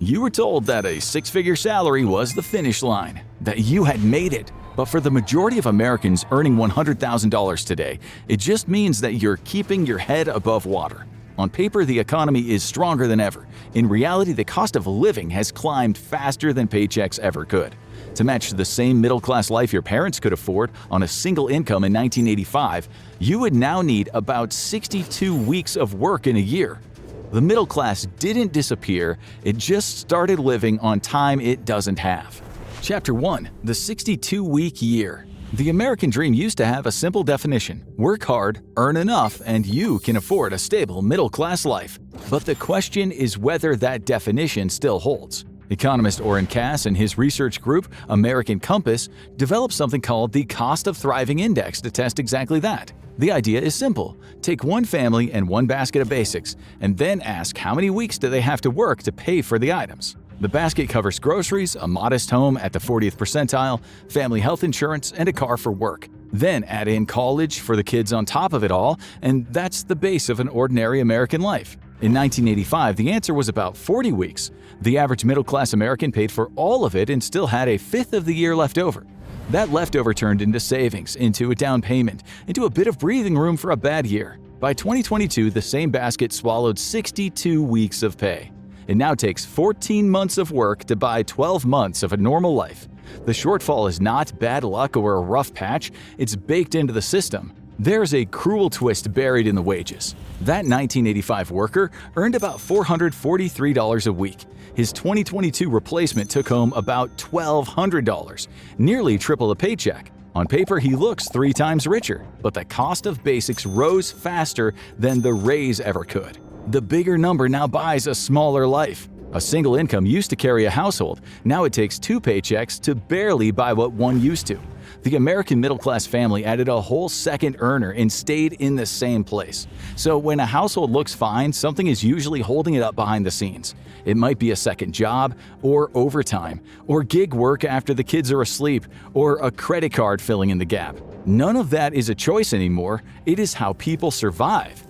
You were told that a six-figure salary was the finish line, that you had made it. But for the majority of Americans earning $100,000 today, it just means that you're keeping your head above water. On paper, the economy is stronger than ever. In reality, the cost of living has climbed faster than paychecks ever could. To match the same middle-class life your parents could afford on a single income in 1985, you would now need about 62 weeks of work in a year. The middle class didn't disappear, it just started living on time it doesn't have. Chapter 1. The 62-Week Year. The American dream used to have a simple definition: work hard, earn enough, and you can afford a stable middle-class life. But the question is whether that definition still holds. Economist Orrin Cass and his research group, American Compass, developed something called the Cost of Thriving Index to test exactly that. The idea is simple. Take one family and one basket of basics, and then ask how many weeks do they have to work to pay for the items. The basket covers groceries, a modest home at the 40th percentile, family health insurance, and a car for work. Then add in college for the kids on top of it all, and that's the base of an ordinary American life. In 1985, the answer was about 40 weeks. The average middle-class American paid for all of it and still had a fifth of the year left over. That leftover turned into savings, into a down payment, into a bit of breathing room for a bad year. By 2022, the same basket swallowed 62 weeks of pay. It now takes 14 months of work to buy 12 months of a normal life. The shortfall is not bad luck or a rough patch, it's baked into the system. There's a cruel twist buried in the wages. That 1985 worker earned about $443 a week. His 2022 replacement took home about $1,200, nearly triple a paycheck. On paper, he looks 3 times richer, but the cost of basics rose faster than the raise ever could. The bigger number now buys a smaller life. A single income used to carry a household. Now it takes 2 paychecks to barely buy what one used to. The American middle-class family added a whole second earner and stayed in the same place. So when a household looks fine, something is usually holding it up behind the scenes. It might be a second job, or overtime, or gig work after the kids are asleep, or a credit card filling in the gap. None of that is a choice anymore. It is how people survive.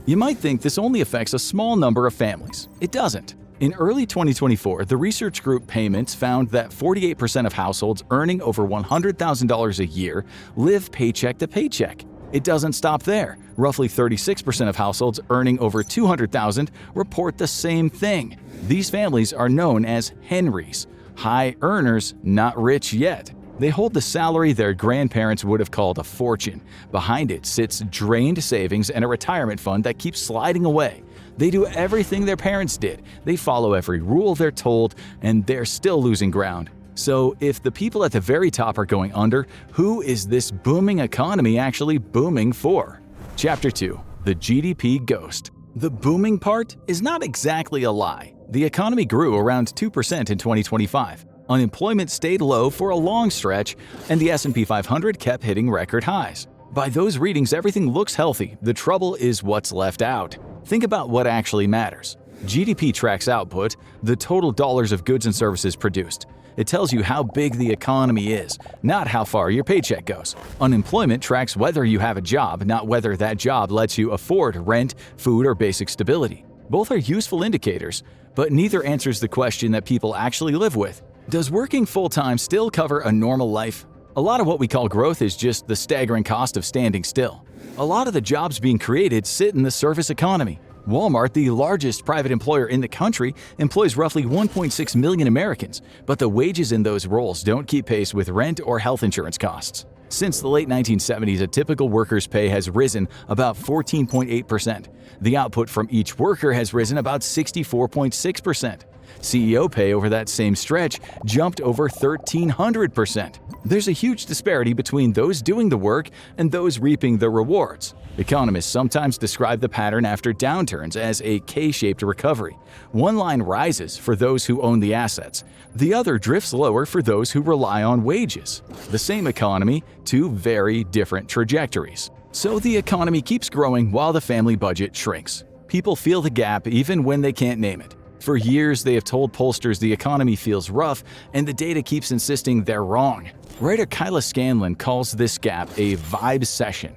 You might think this only affects a small number of families. It doesn't. In early 2024, the research group Payments found that 48% of households earning over $100,000 a year live paycheck to paycheck. It doesn't stop there. Roughly 36% of households earning over $200,000 report the same thing. These families are known as Henrys, high earners not rich yet. They hold the salary their grandparents would have called a fortune. Behind it sits drained savings and a retirement fund that keeps sliding away. They do everything their parents did. They follow every rule they're told, and they're still losing ground. So if the people at the very top are going under, who is this booming economy actually booming for? Chapter 2. The GDP Ghost. The booming part is not exactly a lie. The economy grew around 2% in 2025. Unemployment stayed low for a long stretch, and the S&P 500 kept hitting record highs. By those readings, everything looks healthy. The trouble is what's left out. Think about what actually matters. GDP tracks output, the total dollars of goods and services produced. It tells you how big the economy is, not how far your paycheck goes. Unemployment tracks whether you have a job, not whether that job lets you afford rent, food, or basic stability. Both are useful indicators, but neither answers the question that people actually live with. Does working full-time still cover a normal life? A lot of what we call growth is just the staggering cost of standing still. A lot of the jobs being created sit in the service economy. Walmart, the largest private employer in the country, employs roughly 1.6 million Americans, but the wages in those roles don't keep pace with rent or health insurance costs. Since the late 1970s, a typical worker's pay has risen about 14.8%. The output from each worker has risen about 64.6%. CEO pay over that same stretch jumped over 1,300%. There's a huge disparity between those doing the work and those reaping the rewards. Economists sometimes describe the pattern after downturns as a K-shaped recovery. One line rises for those who own the assets. The other drifts lower for those who rely on wages. The same economy, 2 very different trajectories. So the economy keeps growing while the family budget shrinks. People feel the gap even when they can't name it. For years, they have told pollsters the economy feels rough, and the data keeps insisting they're wrong. Writer Kyla Scanlon calls this gap a vibe session.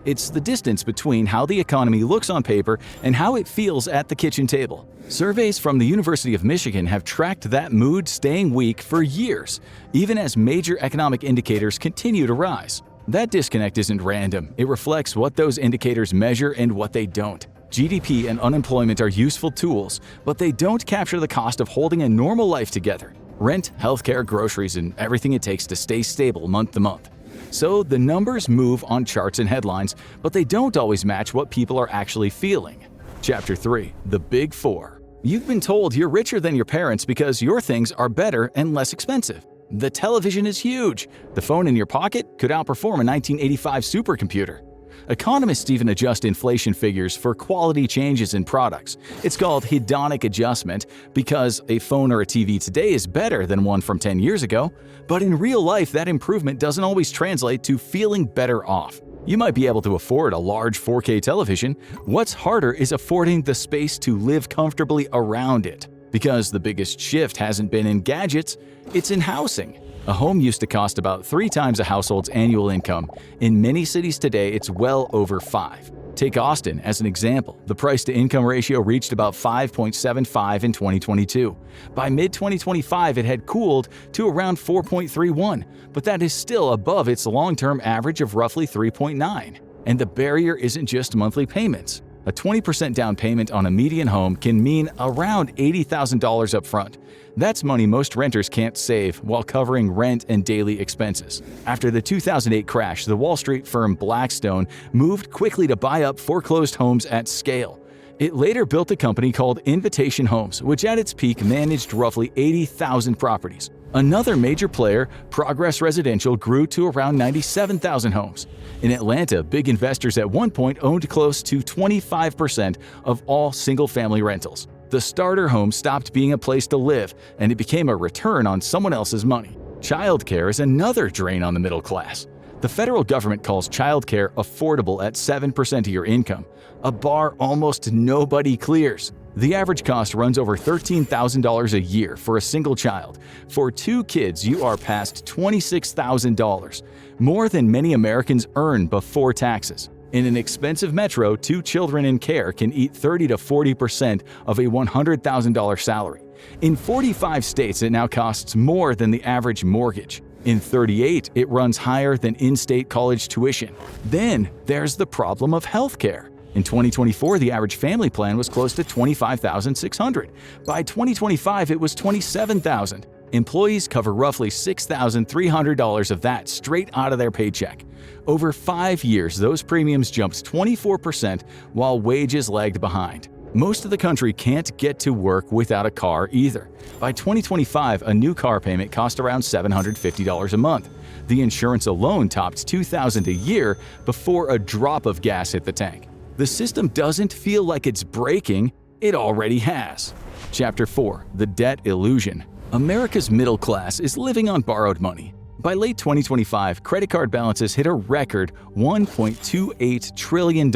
It's the distance between how the economy looks on paper and how it feels at the kitchen table. Surveys from the University of Michigan have tracked that mood staying weak for years, even as major economic indicators continue to rise. That disconnect isn't random. It reflects what those indicators measure and what they don't. GDP and unemployment are useful tools, but they don't capture the cost of holding a normal life together. Rent, healthcare, groceries, and everything it takes to stay stable month to month. So the numbers move on charts and headlines, but they don't always match what people are actually feeling. Chapter 3. The Big Four. You've been told you're richer than your parents because your things are better and less expensive. The television is huge. The phone in your pocket could outperform a 1985 supercomputer. Economists even adjust inflation figures for quality changes in products. It's called hedonic adjustment because a phone or a TV today is better than one from 10 years ago, but in real life that improvement doesn't always translate to feeling better off. You might be able to afford a large 4K television. What's harder is affording the space to live comfortably around it. Because the biggest shift hasn't been in gadgets, it's in housing. A home used to cost about 3 times a household's annual income. In many cities today, it's well over 5. Take Austin as an example. The price-to-income ratio reached about 5.75 in 2022. By mid-2025, it had cooled to around 4.31, but that is still above its long-term average of roughly 3.9. And the barrier isn't just monthly payments. A 20% down payment on a median home can mean around $80,000 up front. That's money most renters can't save while covering rent and daily expenses. After the 2008 crash, the Wall Street firm Blackstone moved quickly to buy up foreclosed homes at scale. It later built a company called Invitation Homes, which at its peak managed roughly 80,000 properties. Another major player, Progress Residential, grew to around 97,000 homes. In Atlanta, big investors at one point owned close to 25% of all single-family rentals. The starter home stopped being a place to live, and it became a return on someone else's money. Childcare is another drain on the middle class. The federal government calls childcare affordable at 7% of your income, a bar almost nobody clears. The average cost runs over $13,000 a year for a single child. For 2 kids, you are past $26,000, more than many Americans earn before taxes. In an expensive metro, 2 children in care can eat 30 to 40% of a $100,000 salary. In 45 states, it now costs more than the average mortgage. In 38, it runs higher than in-state college tuition. Then there's the problem of healthcare. In 2024, the average family plan was close to $25,600. By 2025, it was $27,000. Employees cover roughly $6,300 of that straight out of their paycheck. Over 5 years, those premiums jumped 24% while wages lagged behind. Most of the country can't get to work without a car either. By 2025, a new car payment cost around $750 a month. The insurance alone topped $2,000 a year before a drop of gas hit the tank. The system doesn't feel like it's breaking, it already has. Chapter 4. The Debt Illusion. America's middle class is living on borrowed money. By late 2025, credit card balances hit a record $1.28 trillion.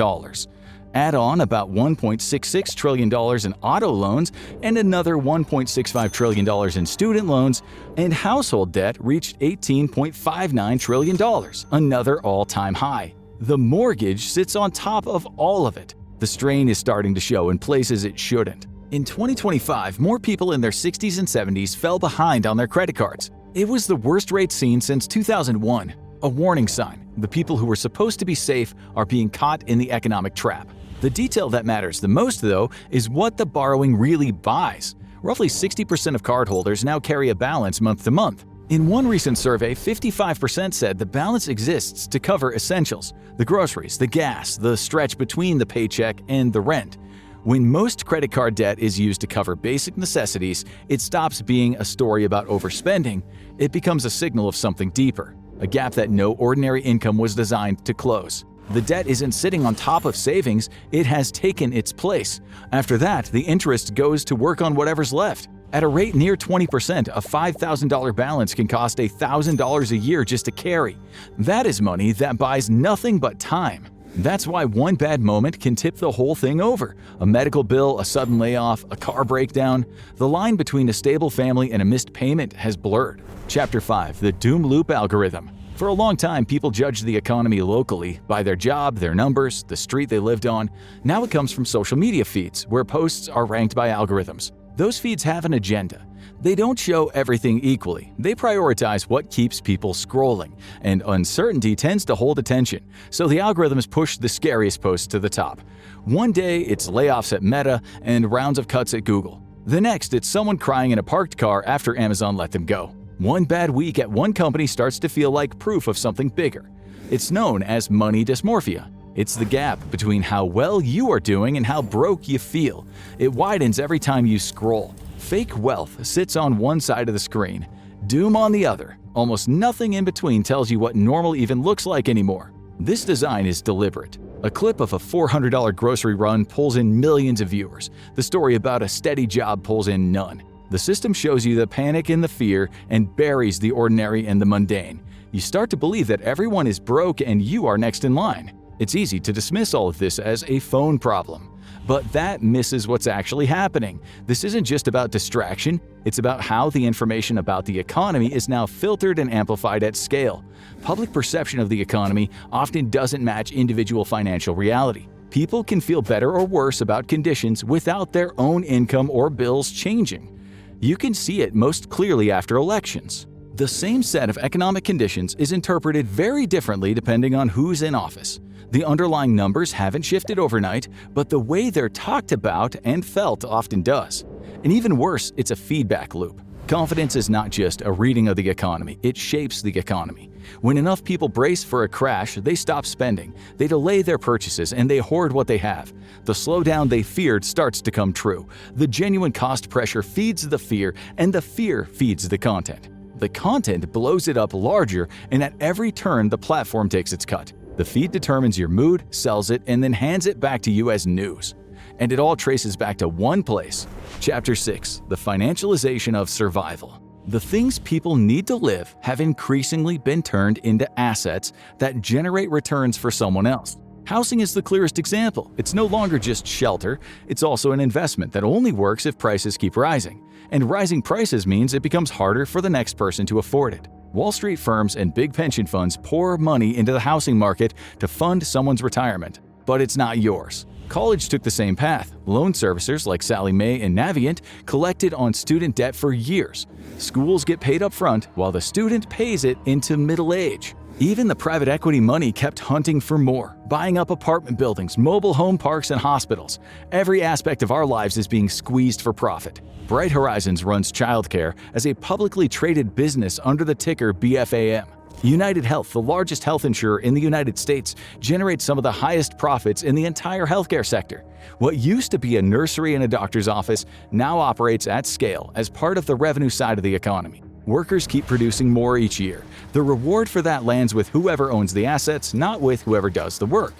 Add on about $1.66 trillion in auto loans and another $1.65 trillion in student loans, and household debt reached $18.59 trillion, another all-time high. The mortgage sits on top of all of it. The strain is starting to show in places it shouldn't. In 2025, more people in their 60s and 70s fell behind on their credit cards. It was the worst rate seen since 2001. A warning sign. The people who were supposed to be safe are being caught in the economic trap. The detail that matters the most, though, is what the borrowing really buys. Roughly 60% of cardholders now carry a balance month to month. In one recent survey, 55% said the balance exists to cover essentials: the groceries, the gas, the stretch between the paycheck and the rent. When most credit card debt is used to cover basic necessities, it stops being a story about overspending. It becomes a signal of something deeper, a gap that no ordinary income was designed to close. The debt isn't sitting on top of savings, it has taken its place. After that, the interest goes to work on whatever's left. At a rate near 20%, a $5,000 balance can cost $1,000 a year just to carry. That is money that buys nothing but time. That's why one bad moment can tip the whole thing over. A medical bill, a sudden layoff, a car breakdown. The line between a stable family and a missed payment has blurred. Chapter 5. The Doom Loop Algorithm. For a long time, people judged the economy locally by their job, their numbers, the street they lived on. Now it comes from social media feeds, where posts are ranked by algorithms. Those feeds have an agenda. They don't show everything equally. They prioritize what keeps people scrolling, and uncertainty tends to hold attention, so the algorithms push the scariest posts to the top. One day, it's layoffs at Meta and rounds of cuts at Google. The next, it's someone crying in a parked car after Amazon let them go. One bad week at one company starts to feel like proof of something bigger. It's known as money dysmorphia. It's the gap between how well you are doing and how broke you feel. It widens every time you scroll. Fake wealth sits on one side of the screen, doom on the other. Almost nothing in between tells you what normal even looks like anymore. This design is deliberate. A clip of a $400 grocery run pulls in millions of viewers. The story about a steady job pulls in none. The system shows you the panic and the fear and buries the ordinary and the mundane. You start to believe that everyone is broke and you are next in line. It's easy to dismiss all of this as a phone problem. But that misses what's actually happening. This isn't just about distraction, it's about how the information about the economy is now filtered and amplified at scale. Public perception of the economy often doesn't match individual financial reality. People can feel better or worse about conditions without their own income or bills changing. You can see it most clearly after elections. The same set of economic conditions is interpreted very differently depending on who's in office. The underlying numbers haven't shifted overnight, but the way they're talked about and felt often does. And even worse, it's a feedback loop. Confidence is not just a reading of the economy, it shapes the economy. When enough people brace for a crash, they stop spending, they delay their purchases, and they hoard what they have. The slowdown they feared starts to come true. The genuine cost pressure feeds the fear, and the fear feeds the content. The content blows it up larger, and at every turn, the platform takes its cut. The feed determines your mood, sells it, and then hands it back to you as news. And it all traces back to one place. Chapter 6: The Financialization of Survival. The things people need to live have increasingly been turned into assets that generate returns for someone else. Housing is the clearest example. It's no longer just shelter, it's also an investment that only works if prices keep rising. And rising prices means it becomes harder for the next person to afford it. Wall Street firms and big pension funds pour money into the housing market to fund someone's retirement. But it's not yours. College took the same path. Loan servicers like Sallie Mae and Navient collected on student debt for years. Schools get paid up front while the student pays it into middle age. Even the private equity money kept hunting for more, buying up apartment buildings, mobile home parks, and hospitals. Every aspect of our lives is being squeezed for profit. Bright Horizons runs childcare as a publicly traded business under the ticker BFAM. United Health, the largest health insurer in the United States, generates some of the highest profits in the entire healthcare sector. What used to be a nursery and a doctor's office now operates at scale as part of the revenue side of the economy. Workers keep producing more each year. The reward for that lands with whoever owns the assets, not with whoever does the work.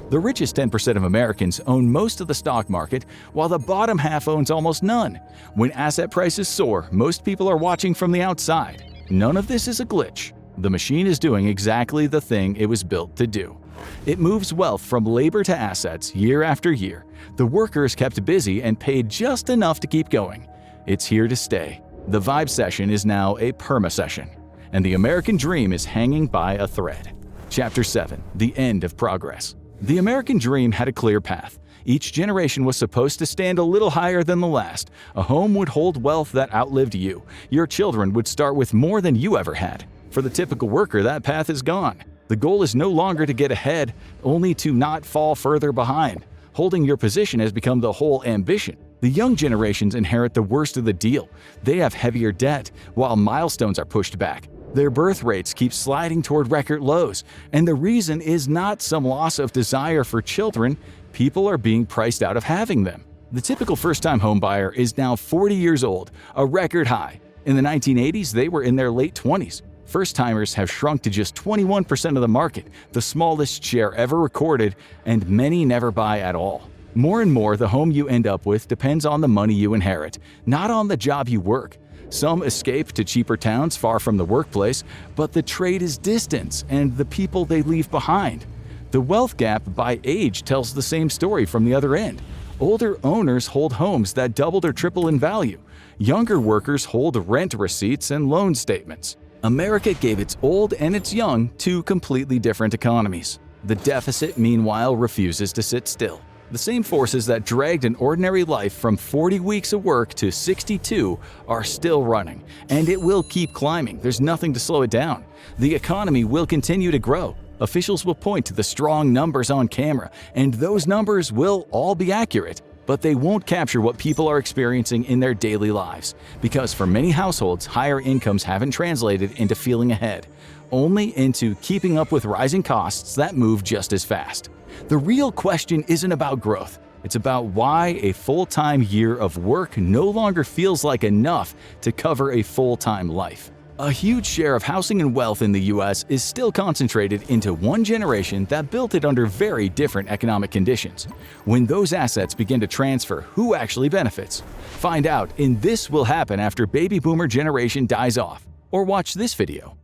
The richest 10% of Americans own most of the stock market, while the bottom half owns almost none. When asset prices soar, most people are watching from the outside. None of this is a glitch. The machine is doing exactly the thing it was built to do. It moves wealth from labor to assets year after year. The workers kept busy and paid just enough to keep going. It's here to stay. The vibe session is now a perma session, and the American dream is hanging by a thread. Chapter 7: The End of Progress. The American dream had a clear path. Each generation was supposed to stand a little higher than the last. A home would hold wealth that outlived you. Your children would start with more than you ever had. For the typical worker, that path is gone. The goal is no longer to get ahead, only to not fall further behind. Holding your position has become the whole ambition. The young generations inherit the worst of the deal. They have heavier debt, while milestones are pushed back. Their birth rates keep sliding toward record lows, and the reason is not some loss of desire for children. People are being priced out of having them. The typical first-time homebuyer is now 40 years old, a record high. In the 1980s, they were in their late 20s. First-timers have shrunk to just 21% of the market, the smallest share ever recorded, and many never buy at all. More and more, the home you end up with depends on the money you inherit, not on the job you work. Some escape to cheaper towns far from the workplace, but the trade is distance and the people they leave behind. The wealth gap by age tells the same story from the other end. Older owners hold homes that doubled or triple in value. Younger workers hold rent receipts and loan statements. America gave its old and its young two completely different economies. The deficit, meanwhile, refuses to sit still. The same forces that dragged an ordinary life from 40 weeks of work to 62 are still running, and it will keep climbing. There's nothing to slow it down. The economy will continue to grow. Officials will point to the strong numbers on camera, and those numbers will all be accurate. But they won't capture what people are experiencing in their daily lives, because for many households, higher incomes haven't translated into feeling ahead, only into keeping up with rising costs that move just as fast. The real question isn't about growth. It's about why a full-time year of work no longer feels like enough to cover a full-time life. A huge share of housing and wealth in the US is still concentrated into one generation that built it under very different economic conditions. When those assets begin to transfer, who actually benefits? Find out in This Will Happen After Baby Boomer Generation Dies Off, or watch this video.